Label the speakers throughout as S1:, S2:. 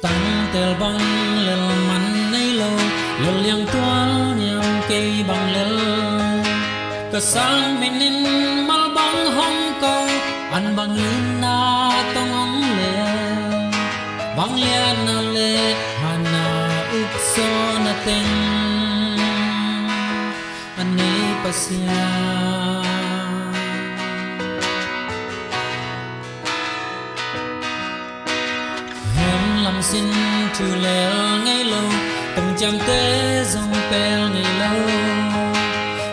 S1: tăng tel băng lel mắn nay lâu lel liang tua niang cây băng lel cơ sang mình nên mal băng hong câu ăn băng in na tông ong le băng le na le hana uk so na ten anei pasya làm xin trừ lèo ngày lâu từng chạm tế dòng pel ngày lâu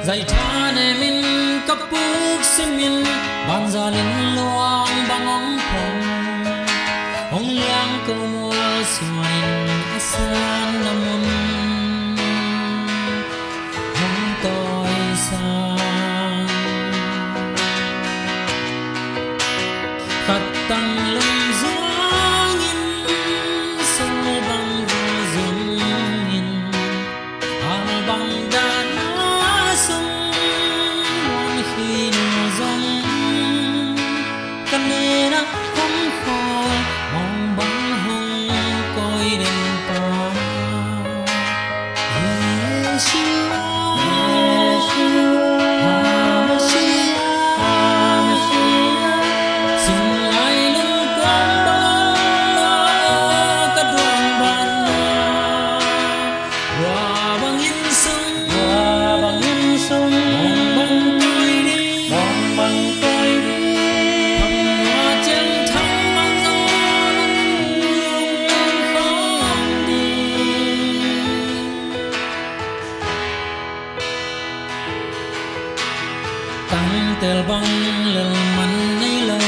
S1: dạy cha để mình cấp bút xin mình ban gia linh loang bằng ống phong ống liang câu mua xoay asan namun ống tôi sang khát tăng lưng gió tăng tel băng lel mắn nay lâu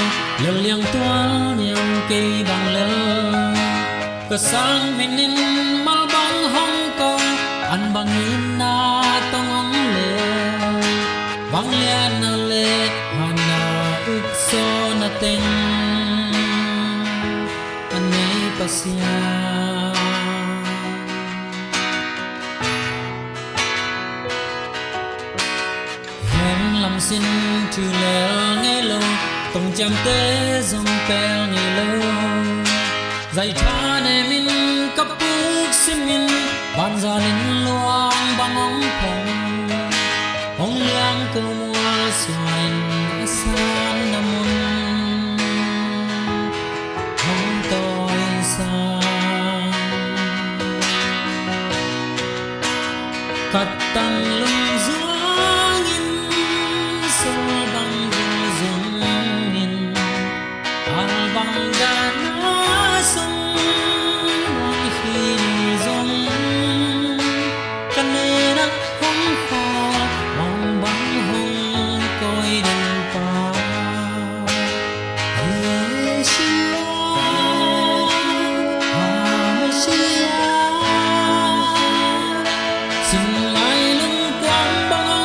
S1: lel liang tua niang cây băng lel cơ sang mình nên mal băng hong câu ăn băng in na tông ong le băng le na le hana uk so na ten anei pasya làm xin trừ lèo ngày lâu tổng chạm tế dòng pel ngày lâu dạy cha để mình cấp bút xin mình ban gia linh loang bằng ống phong ống liang câu mua xoay asan namun ống tôi sang khát tăng lưng gió băng rừng nhìn băng ga nó sông mỗi khi rong căn nề nó không khó mong băng hồng coi đèn pa xin lại lưng quang băng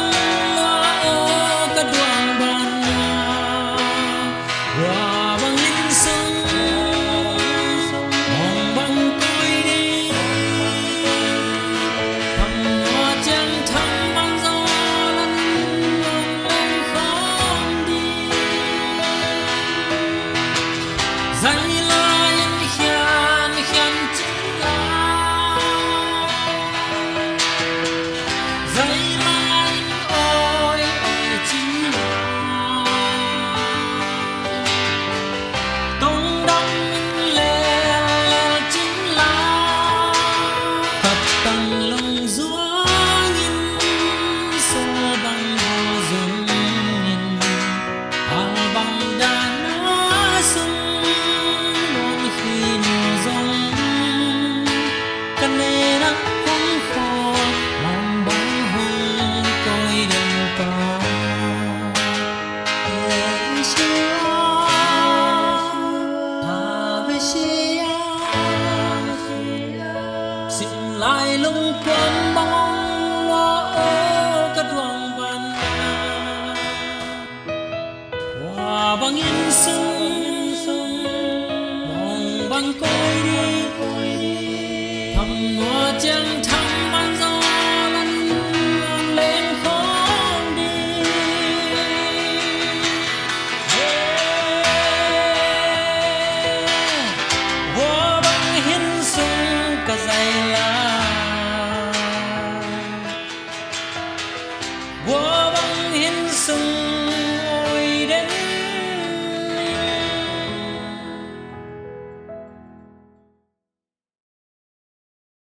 S1: lại lung quang